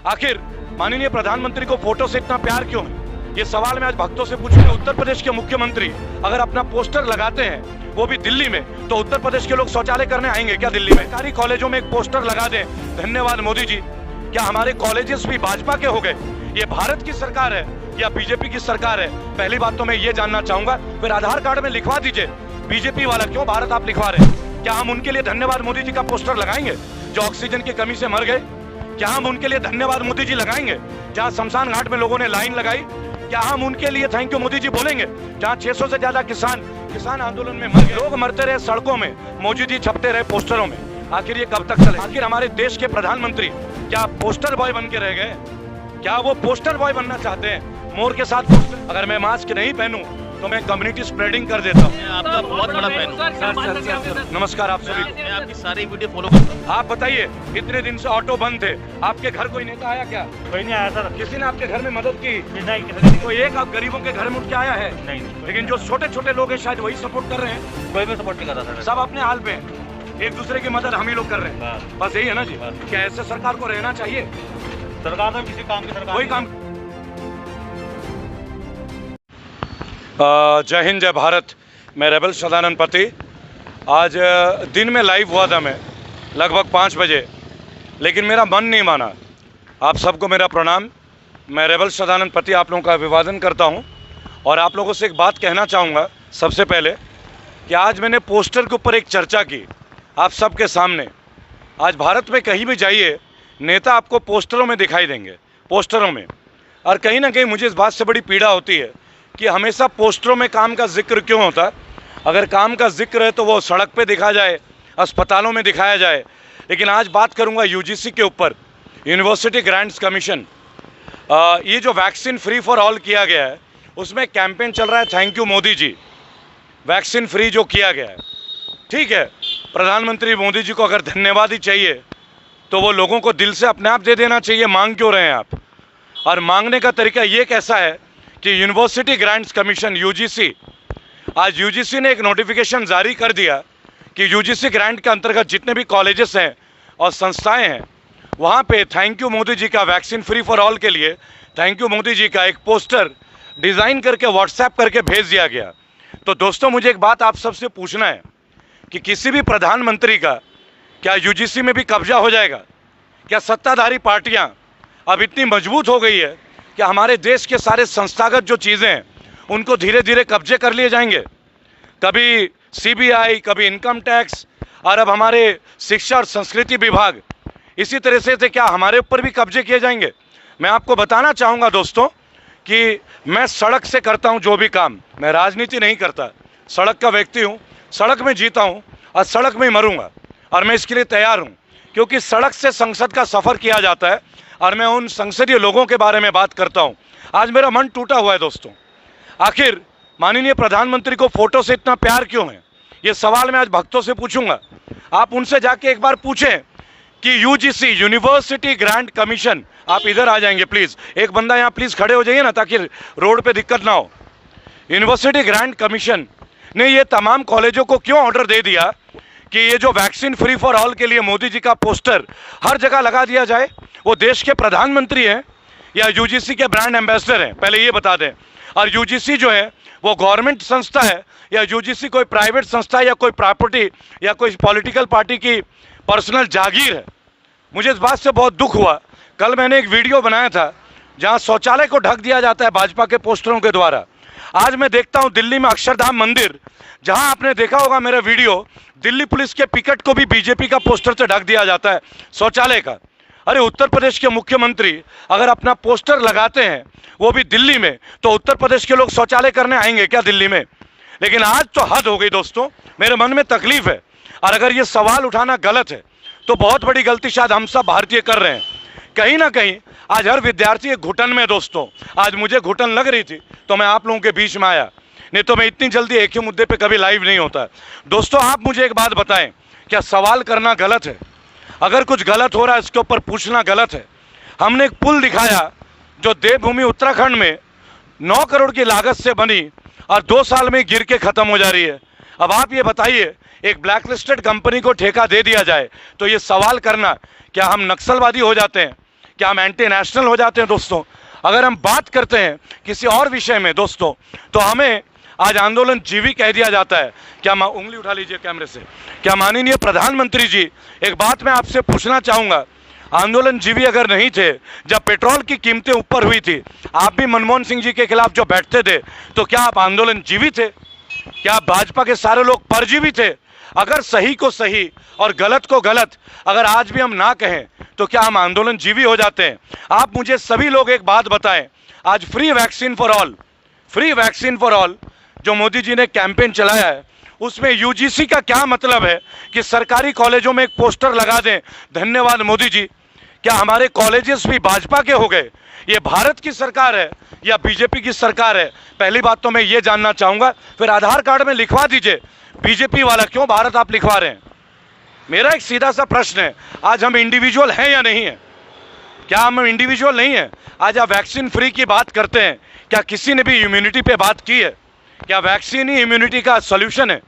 आखिर माननीय प्रधानमंत्री को फोटो से इतना प्यार क्यों है? ये सवाल मैं आज भक्तों से पूछूंगा। उत्तर प्रदेश के मुख्यमंत्री अगर अपना पोस्टर लगाते हैं, वो भी दिल्ली में, तो उत्तर प्रदेश के लोग शौचालय करने आएंगे क्या दिल्ली में? सरकारी कॉलेजों में एक पोस्टर लगा दें, धन्यवाद मोदी जी। क्या हमारे कॉलेजेस भी भाजपा के हो गए? ये भारत की सरकार है या बीजेपी की सरकार है? पहली बात तो मैं ये जानना चाहूंगा। फिर आधार कार्ड में लिखवा दीजिए बीजेपी वाला, क्यों भारत आप लिखवा रहे हैं? क्या हम उनके लिए धन्यवाद मोदी जी का पोस्टर लगाएंगे जो ऑक्सीजन की कमी से मर गए? क्या हम उनके लिए धन्यवाद मोदी जी लगाएंगे जहां शमशान घाट में लोगों ने लाइन लगाई? क्या हम उनके लिए थैंक यू मोदी जी बोलेंगे जहां 600 से ज्यादा किसान आंदोलन में मर गए? लोग मरते रहे सड़कों में, मोदी जी छपते रहे पोस्टरों में। आखिर ये कब तक चले? आखिर हमारे देश के प्रधानमंत्री क्या पोस्टर बॉय बन के रह गए? क्या वो पोस्टर बॉय बनना चाहते हैं मोर के साथ पोस्टर? अगर मैं मास्क नहीं पहनूं तो मैं कम्युनिटी स्प्रेडिंग कर देता हूँ। आपका बहुत बड़ा फैन हूँ। नमस्कार आप सभी को। मैं आपकी सारी वीडियो फॉलो करता हूँ। आप बताइए, इतने दिन से ऑटो बंद थे, आपके घर कोई नेता आया क्या? कोई नहीं आया सर। किसी ने आपके घर में मदद की? नहीं, किसी ने कोई एक आप गरीबों के घर में उठ के आया है? नहीं। लेकिन जो छोटे छोटे लोग हैं शायद वही सपोर्ट कर रहे हैं। कोई भी सपोर्ट नहीं कर रहा सर। सब अपने हाल पे हैं, एक दूसरे की मदद हम ही लोग कर रहे हैं। बस यही है ना जी? क्या ऐसे सरकार को रहना चाहिए? सरकार तो किसी काम की सरकार कोई काम। जय हिंद, जय भारत। मैं रेबल सदानंद पति। आज दिन में लाइव हुआ था मैं लगभग 5 बजे, लेकिन मेरा मन नहीं माना। आप सबको मेरा प्रणाम। मैं रेबल सदानंद पति आप लोगों का अभिवादन करता हूं और आप लोगों से एक बात कहना चाहूँगा सबसे पहले कि आज मैंने पोस्टर के ऊपर एक चर्चा की आप सबके सामने। आज भारत में कहीं भी जाइए, नेता आपको पोस्टरों में दिखाई देंगे, पोस्टरों में। और कहीं ना कहीं मुझे इस बात से बड़ी पीड़ा होती है कि हमेशा पोस्टरों में काम का जिक्र क्यों होता है? अगर काम का जिक्र है तो वो सड़क पे दिखा जाए, अस्पतालों में दिखाया जाए। लेकिन आज बात करूंगा यूजीसी के ऊपर, यूनिवर्सिटी ग्रांट्स कमीशन। ये जो वैक्सीन फ्री फॉर ऑल किया गया है, उसमें कैंपेन चल रहा है thank you Modi ji. Vaccine free जो किया गया है, ठीक है, प्रधानमंत्री मोदी जी को अगर धन्यवाद ही चाहिए तो वो लोगों को दिल से अपने आप दे देना चाहिए। मांग क्यों रहे हैं आप? और मांगने का तरीका ये कैसा है कि यूनिवर्सिटी ग्रांट्स कमीशन यूजीसी, आज यूजीसी ने एक नोटिफिकेशन जारी कर दिया कि यूजीसी ग्रांट के अंतर्गत जितने भी कॉलेजेस हैं और संस्थाएं हैं, वहाँ पे थैंक यू मोदी जी का, वैक्सीन फ्री फॉर ऑल के लिए थैंक यू मोदी जी का एक पोस्टर डिज़ाइन करके व्हाट्सएप करके भेज दिया गया। तो दोस्तों, मुझे एक बात आप सबसे पूछना है कि किसी भी प्रधानमंत्री का क्या यूजीसी में भी कब्जा हो जाएगा? क्या सत्ताधारी पार्टियां अब इतनी मजबूत हो गई है कि हमारे देश के सारे संस्थागत जो चीज़ें हैं उनको धीरे धीरे कब्जे कर लिए जाएंगे? कभी सीबीआई, कभी इनकम टैक्स, और अब हमारे शिक्षा और संस्कृति विभाग, इसी तरह से क्या हमारे ऊपर भी कब्जे किए जाएंगे? मैं आपको बताना चाहूँगा दोस्तों कि मैं सड़क से करता हूँ जो भी काम, मैं राजनीति नहीं करता, सड़क का व्यक्ति हूँ, सड़क में जीता हूँ और सड़क में ही मरूंगा। और मैं इसके लिए तैयार हूँ, क्योंकि सड़क से संसद का सफ़र किया जाता है और मैं उन संसदीय लोगों के बारे में बात करता हूँ। आज मेरा मन टूटा हुआ है दोस्तों। आखिर माननीय प्रधानमंत्री को फोटो से इतना प्यार क्यों है? ये सवाल मैं आज भक्तों से पूछूंगा। आप उनसे जाके एक बार पूछें कि यूजीसी, यूनिवर्सिटी ग्रांट कमीशन, आप इधर आ जाएंगे प्लीज़, एक बंदा यहाँ प्लीज़ खड़े हो जाइए ना ताकि रोड पे दिक्कत ना हो। यूनिवर्सिटी ग्रांट कमीशन ने ये तमाम कॉलेजों को क्यों ऑर्डर दे दिया कि ये जो वैक्सीन फ्री फॉर ऑल के लिए मोदी जी का पोस्टर हर जगह लगा दिया जाए? वो देश के प्रधानमंत्री हैं या यूजीसी के ब्रांड एम्बेसडर हैं? पहले ये बता दें। और यूजीसी जो है वो गवर्नमेंट संस्था है या यूजीसी कोई प्राइवेट संस्था या कोई प्रॉपर्टी या कोई पॉलिटिकल पार्टी की पर्सनल जागीर है? मुझे इस बात से बहुत दुख हुआ। कल मैंने एक वीडियो बनाया था जहां शौचालय को ढक दिया जाता है भाजपा के पोस्टरों के द्वारा। आज मैं देखता हूं दिल्ली में अक्षरधाम मंदिर, जहां आपने देखा होगा मेरा वीडियो, दिल्ली पुलिस के पिकेट को भी बीजेपी का पोस्टर से ढक दिया जाता है शौचालय का। अरे उत्तर प्रदेश के मुख्यमंत्री अगर अपना पोस्टर लगाते हैं, वो भी दिल्ली में, तो उत्तर प्रदेश के लोग शौचालय करने आएंगे क्या दिल्ली में? लेकिन आज तो हद हो गई दोस्तों, मेरे मन में तकलीफ है। और अगर ये सवाल उठाना गलत है तो बहुत बड़ी गलती शायद हम सब भारतीय कर रहे हैं। कहीं ना कहीं आज हर विद्यार्थी एक घुटन में दोस्तों। आज मुझे घुटन लग रही थी तो मैं आप लोगों के बीच में आया, नहीं तो मैं इतनी जल्दी एक ही मुद्दे पे कभी लाइव नहीं होता। दोस्तों, आप मुझे एक बात बताएं, क्या सवाल करना गलत है? अगर कुछ गलत हो रहा है इसके ऊपर पूछना गलत है? हमने एक पुल दिखाया जो देवभूमि उत्तराखंड में 9 करोड़ की लागत से बनी और 2 साल में गिर के खत्म हो जा रही है। अब आप ये बताइए, एक ब्लैकलिस्टेड कंपनी को ठेका दे दिया जाए तो ये सवाल करना, क्या हम नक्सलवादी हो जाते हैं? क्या हम एंटी नेशनल हो जाते हैं दोस्तों? अगर हम बात करते हैं किसी और विषय में दोस्तों, तो हमें आज आंदोलन जीवी कह दिया जाता है। क्या उंगली उठा लीजिए कैमरे से। क्या माननीय प्रधानमंत्री जी, एक बात मैं आपसे पूछना चाहूँगा, आंदोलन जीवी अगर नहीं थे, जब पेट्रोल की कीमतें ऊपर हुई थी, आप भी मनमोहन सिंह जी के खिलाफ जो बैठते थे, तो क्या आप आंदोलन जीवी थे? क्या भाजपा के सारे लोग परजीवी थे? अगर सही को सही और गलत को गलत अगर आज भी हम ना कहें, तो क्या हम आंदोलन जीवी हो जाते हैं? आप मुझे सभी लोग एक बात बताएं, आज फ्री वैक्सीन फॉर ऑल जो मोदी जी ने कैंपेन चलाया है, उसमें यूजीसी का क्या मतलब है कि सरकारी कॉलेजों में एक पोस्टर लगा दें, धन्यवाद मोदी जी? क्या हमारे कॉलेजेस भी भाजपा के हो गए? ये भारत की सरकार है या बीजेपी की सरकार है? पहली बात तो मैं ये जानना चाहूंगा। फिर आधार कार्ड में लिखवा दीजिए बीजेपी वाला, क्यों भारत आप लिखवा रहे हैं? मेरा एक सीधा सा प्रश्न है, आज हम इंडिविजुअल हैं या नहीं है? क्या हम इंडिविजुअल नहीं है? आज आप वैक्सीन फ्री की बात करते हैं, क्या किसी ने भी इम्यूनिटी पे बात की है? क्या वैक्सीन ही इम्यूनिटी का सोल्यूशन है?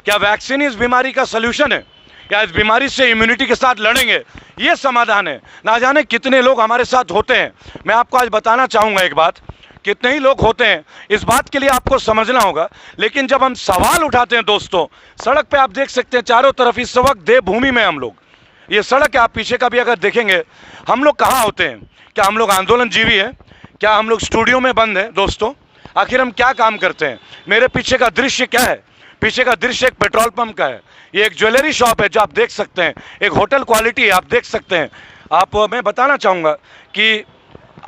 क्या वैक्सीन ही इस बीमारी का सोल्यूशन है? क्या इस बीमारी से इम्यूनिटी के साथ लड़ेंगे ये समाधान है? ना जाने कितने लोग हमारे साथ होते हैं। मैं आपको आज बताना चाहूँगा एक बात, कितने ही लोग होते हैं, इस बात के लिए आपको समझना होगा। लेकिन जब हम सवाल उठाते हैं दोस्तों, सड़क पे आप देख सकते हैं चारों तरफ इस वक्त देवभूमि में हम लोग, ये सड़क है, आप पीछे का भी अगर देखेंगे, हम लोग कहाँ होते हैं? क्या हम लोग आंदोलन जीवी हैं? क्या हम लोग स्टूडियो में बंद हैं दोस्तों? आखिर हम क्या काम करते हैं? मेरे पीछे का दृश्य क्या है? पीछे का दृश्य एक पेट्रोल पंप का है, ये एक ज्वेलरी शॉप है जो आप देख सकते हैं, एक होटल क्वालिटी है, आप देख सकते हैं। मैं बताना चाहूँगा कि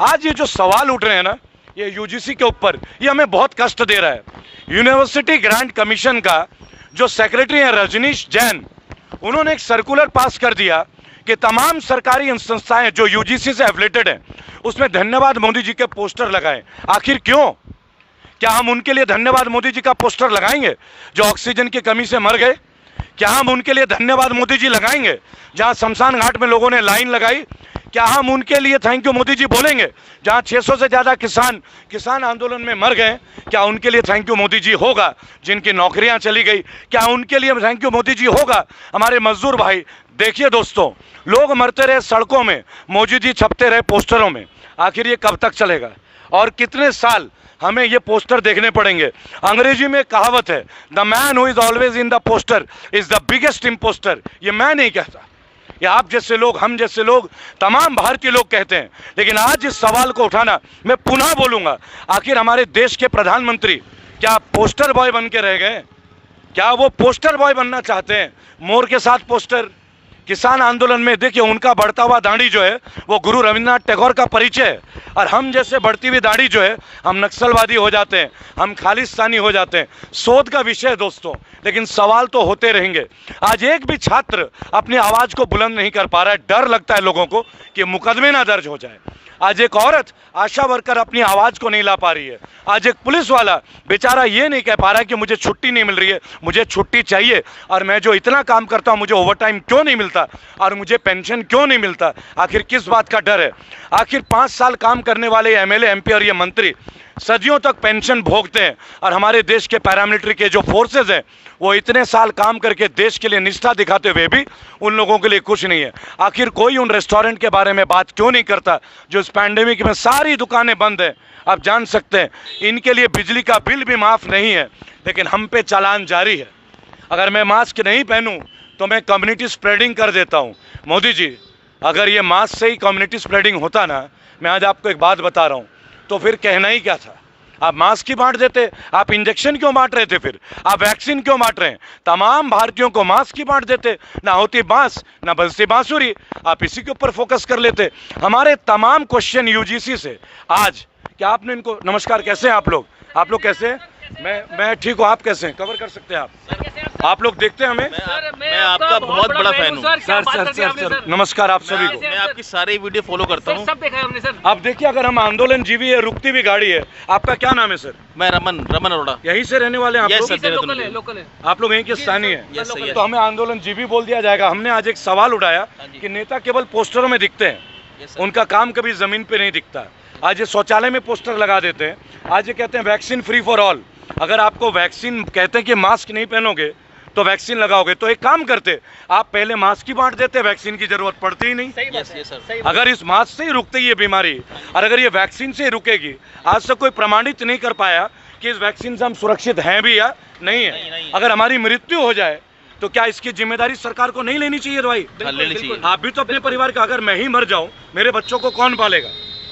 आज ये जो सवाल उठ रहे हैं ना, ये यूजीसी के ऊपर, ये हमें बहुत कष्ट दे रहा है। यूनिवर्सिटी ग्रांट कमीशन का जो सेक्रेटरी है रजनीश जैन, उन्होंने एक सर्कुलर पास कर दिया कि तमाम सरकारी संस्थाएं जो यूजीसी से एफिलेटेड हैं, उसमें धन्यवाद मोदी जी के पोस्टर लगाएं। आखिर क्यों? क्या हम उनके लिए धन्यवाद मोदी जी का पोस्टर लगाएंगे जो ऑक्सीजन की कमी से मर गए? क्या हम उनके लिए धन्यवाद मोदी जी लगाएंगे जहां शमशान घाट में लोगों ने लाइन लगाई? क्या हम उनके लिए थैंक यू मोदी जी बोलेंगे जहां 600 से ज़्यादा किसान आंदोलन में मर गए? क्या उनके लिए थैंक यू मोदी जी होगा जिनकी नौकरियां चली गई? क्या उनके लिए थैंक यू मोदी जी होगा हमारे मजदूर भाई? देखिए दोस्तों, लोग मरते रहे सड़कों में, मोदी जी छपते रहे पोस्टरों में। आखिर ये कब तक चलेगा और कितने साल हमें ये पोस्टर देखने पड़ेंगे? अंग्रेजी में कहावत है, the man who is always in the poster is the biggest impostor. ये मैं नहीं कहता, ये आप जैसे लोग, हम जैसे लोग, तमाम भारतीय लोग कहते हैं। लेकिन आज इस सवाल को उठाना, मैं पुनः बोलूंगा, आखिर हमारे देश के प्रधानमंत्री क्या पोस्टर बॉय बन के रह गए? क्या वो पोस्टर बॉय बनना चाहते हैं? मोर के साथ पोस्टर। किसान आंदोलन में देखिए उनका बढ़ता हुआ दाढ़ी जो है वो गुरु रविन्द्रनाथ टैगोर का परिचय है, और हम जैसे बढ़ती हुई दाढ़ी जो है, हम नक्सलवादी हो जाते हैं, हम खालिस्तानी हो जाते हैं। शोध का विषय है दोस्तों, लेकिन सवाल तो होते रहेंगे। आज एक भी छात्र अपनी आवाज़ को बुलंद नहीं कर पा रहा है, डर लगता है लोगों को कि मुकदमे ना दर्ज हो जाए। आज एक औरत आशा वर्कर अपनी आवाज़ को नहीं ला पा रही है। आज एक पुलिस वाला बेचारा ये नहीं कह पा रहा है कि मुझे छुट्टी नहीं मिल रही है, मुझे छुट्टी चाहिए, और मैं जो इतना काम करता हूँ मुझे ओवरटाइम क्यों नहीं मिलता, और मुझे पेंशन क्यों नहीं मिलता? आखिर किस बात का डर है? आखिर 5 साल काम करने वाले एमएलए, एमपी और ये मंत्री सदियों तक पेंशन भोगते हैं, और हमारे देश के पैरामिलिट्री के जो फोर्सेज हैं वो इतने साल काम करके देश के लिए निष्ठा दिखाते हुए भी उन लोगों के लिए कुछ नहीं है। आखिर कोई उन रेस्टोरेंट के बारे में बात क्यों नहीं करता जो इस पैंडेमिक में सारी दुकानें बंद हैं? आप जान सकते हैं इनके लिए बिजली का बिल भी माफ़ नहीं है, लेकिन हम पे चालान जारी है। अगर मैं मास्क नहीं पहनूं तो मैं कम्युनिटी स्प्रेडिंग कर देता हूं। मोदी जी, अगर ये मास्क से ही कम्युनिटी स्प्रेडिंग होता ना, मैं आज आपको एक बात बता रहा हूं, तो फिर कहना ही क्या था? आप मास्क ही बांट देते, आप इंजेक्शन क्यों बांट रहे थे? फिर आप वैक्सीन क्यों बांट रहे हैं? तमाम भारतीयों को मास्क ही बांट देते, ना होती बांस ना बजती बांसुरी, आप इसी के ऊपर फोकस कर लेते। हमारे तमाम क्वेश्चन यूजीसी से आज, क्या आपने इनको, नमस्कार, कैसे हैं आप लोग? आप लोग कैसे हैं? मैं ठीक हूँ, आप कैसे हैं? कवर कर सकते हैं आप लोग देखते हैं हमें? मैं आपका बहुत बड़ा फैन हूँ सर, नमस्कार आप सभी को। मैं आपकी सारी वीडियो फॉलो करता हूँ। सब देखा है हमने सर। आप देखिए, अगर हम आंदोलन जीवी है, रुकती हुई गाड़ी है। आपका क्या नाम है सर? मैं रमन अरोड़ा। यहीं से रहने वाले हैं आप लोग? लोकल है। आप लोग यहीं के स्थानीय है? Yes sir. तो हमें आंदोलन जीवी बोल दिया जाएगा? हमने आज एक सवाल उठाया कि नेता केवल पोस्टरों में दिखते हैं, उनका काम कभी जमीन पे नहीं दिखता। आज ये शौचालय में पोस्टर लगा देते हैं, आज ये कहते हैं वैक्सीन फ्री फॉर ऑल। अगर आपको वैक्सीन कहते हैं कि मास्क नहीं पहनोगे तो वैक्सीन लगाओगे। तो एक काम करते, आप पहले मास्क ही बांट देते, वैक्सीन की जरूरत पड़ती ही नहीं। Yes yes sir. अगर इस मास्क से ही रुकती ये बीमारी और अगर ये वैक्सीन से ही रुकेगी, आज तक कोई प्रमाणित नहीं कर पाया कि इस वैक्सीन से हम सुरक्षित हैं भी या नहीं है। अगर हमारी मृत्यु हो जाए तो क्या इसकी जिम्मेदारी सरकार को नहीं लेनी चाहिए भाई? लेनी चाहिए। आप भी तो अपने परिवार का, अगर मैं ही मर जाऊं मेरे बच्चों को कौन पालेगा?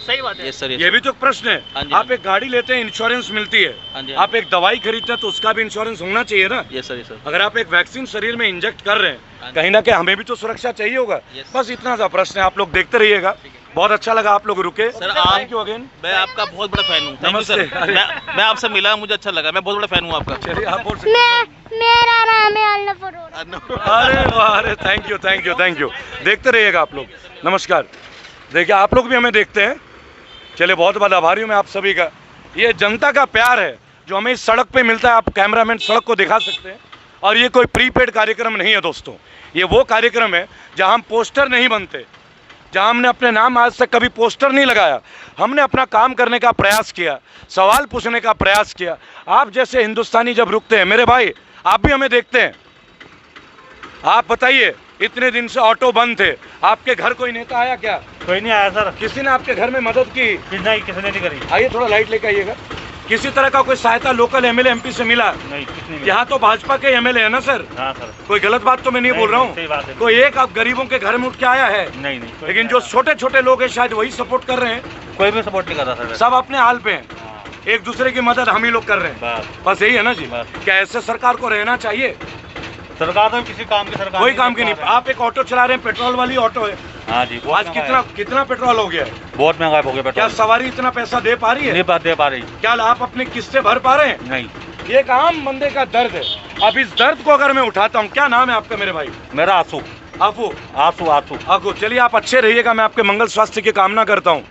सही बात है। Yes sir. ये भी तो प्रश्न है। हाँ जी, आप एक गाड़ी लेते हैं, इंश्योरेंस मिलती है। हाँ जी, आप एक दवाई खरीदते हैं तो उसका भी इंश्योरेंस होना चाहिए ना। Yes sir, yes sir. अगर आप एक वैक्सीन शरीर में इंजेक्ट कर रहे हाँ हैं, जी। कहीं ना कहीं हमें भी तो सुरक्षा चाहिए होगा। Yes। बस इतना सा प्रश्न है, आप लोग देखते रहिएगा। बहुत अच्छा लगा आप लोग रुके। सर, आप- थैंक यू अगेन। मैं आपका बहुत बड़ा फैन हूँ। Thank you sir. नमस्ते। मैं आपसे मिला, मुझे अच्छा लगा। मैं बहुत बड़ा फैन हूँ आपका। चलिए आप बोल सकते हैं। मेरा नाम है अल्लाह अरोड़ा। अरे वाह, अरे thank you thank you thank you. देखते रहिएगा आप लोग। नमस्कार। देखिए आप लोग भी हमें देखते हैं। चलिए बहुत बहुत आभारी हूँ मैं आप सभी का। ये जनता का प्यार है जो हमें इस सड़क पे मिलता है। आप कैमरामैन सड़क को दिखा सकते हैं। और ये कोई प्रीपेड कार्यक्रम नहीं है दोस्तों, ये वो कार्यक्रम है जहाँ हम पोस्टर नहीं बनते, जहाँ हमने अपने नाम आज तक कभी पोस्टर नहीं लगाया। हमने अपना काम करने का प्रयास किया, सवाल पूछने का प्रयास किया। आप जैसे हिंदुस्तानी जब रुकते हैं, मेरे भाई आप भी हमें देखते हैं, आप बताइए इतने दिन से ऑटो बंद थे, आपके घर कोई नेता आया क्या? कोई नहीं आया सर। किसी ने आपके घर में मदद की? नहीं, किसी ने नहीं करी। आइए थोड़ा लाइट लेकर आइएगा। किसी तरह का कोई सहायता लोकल एमएलए एमपी से मिला? नहीं, किसी ने नहीं। यहाँ तो भाजपा के एमएलए है ना सर, हाँ सर। कोई गलत बात तो मैं नहीं बोल रहा सही बात हूँ। है। कोई एक आप गरीबों के घर में उठ के आया है? नहीं नहीं, कोई लेकिन नहीं जो आया। छोटे छोटे लोग हैं शायद वही सपोर्ट कर रहे हैं। कोई भी सपोर्ट नहीं कर रहा सर। सब अपने हाल पे हैं, हाँ, एक दूसरे की मदद हम ही लोग कर रहे हैं। बस बस यही है ना जी। बस। क्या ऐसे सरकार को रहना चाहिए? सरकार तो किसी काम की सरकार कोई काम की नहीं। आप एक ऑटो चला रहे हैं, पेट्रोल वाली ऑटो है। हाँ जी, बहुत आज महंगा कितना है। कितना पेट्रोल हो गया है? बहुत महंगा हो गया क्या पेट्रोल। सवारी इतना पैसा दे पा रही है? नहीं बात दे पा रही। क्या आप अपनी किस्तें भर पा रहे हैं? नहीं। ये एक आम बंदे का दर्द है। अब इस दर्द को अगर मैं उठाता हूँ, क्या नाम है आपका मेरे भाई? मेरा आंसू आफू। आंसू आंसू। आफू, चलिए आप अच्छे रहिएगा, मैं आपके मंगल स्वास्थ्य की कामना करता हूँ।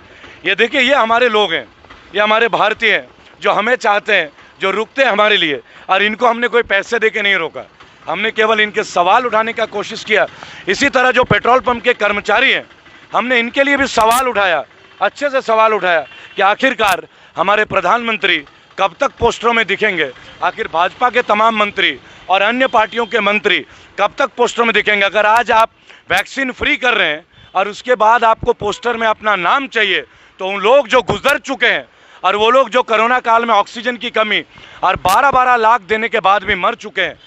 ये देखिए, ये हमारे लोग हैं, ये हमारे भारतीय हैं जो हमें चाहते हैं, जो रुकते हैं हमारे लिए। और इनको हमने कोई पैसे दे के नहीं रोका, हमने केवल इनके सवाल उठाने का कोशिश किया। इसी तरह जो पेट्रोल पंप के कर्मचारी हैं, हमने इनके लिए भी सवाल उठाया, अच्छे से सवाल उठाया कि आखिरकार हमारे प्रधानमंत्री कब तक पोस्टरों में दिखेंगे, आखिर भाजपा के तमाम मंत्री और अन्य पार्टियों के मंत्री कब तक पोस्टरों में दिखेंगे। अगर आज आप वैक्सीन फ्री कर रहे हैं और उसके बाद आपको पोस्टर में अपना नाम चाहिए, तो उन लोग जो गुजर चुके हैं और वो लोग जो कोरोना काल में ऑक्सीजन की कमी और 12-12 लाख देने के बाद भी मर चुके हैं,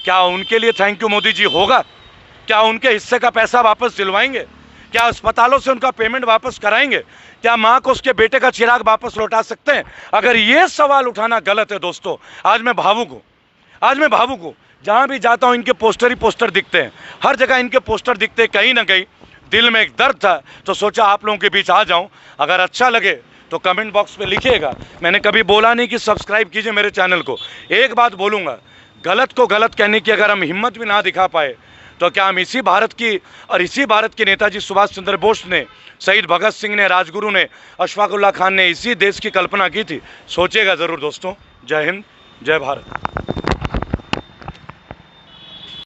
क्या उनके लिए थैंक यू मोदी जी होगा? क्या उनके हिस्से का पैसा वापस दिलवाएंगे? क्या अस्पतालों से उनका पेमेंट वापस कराएंगे? क्या माँ को उसके बेटे का चिराग वापस लौटा सकते हैं? अगर ये सवाल उठाना गलत है दोस्तों, आज मैं भावुक हूँ, आज मैं भावुक हूँ। जहाँ भी जाता हूँ इनके पोस्टर ही पोस्टर दिखते हैं, हर जगह इनके पोस्टर दिखते हैं। कहीं ना कहीं दिल में एक दर्द था, तो सोचा आप लोगों के बीच आ जाऊँ। अगर अच्छा लगे तो कमेंट बॉक्स पे लिखिएगा। मैंने कभी बोला नहीं कि सब्सक्राइब कीजिए मेरे चैनल को। एक बात बोलूँगा, गलत को गलत कहने की अगर हम हिम्मत भी ना दिखा पाए, तो क्या हम इसी भारत की और इसी भारत के नेताजी सुभाष चंद्र बोस ने, शहीद भगत सिंह ने, राजगुरु ने, अशफाक उल्लाह खान ने इसी देश की कल्पना की थी? सोचिएगा ज़रूर दोस्तों। जय हिंद, जय भारत।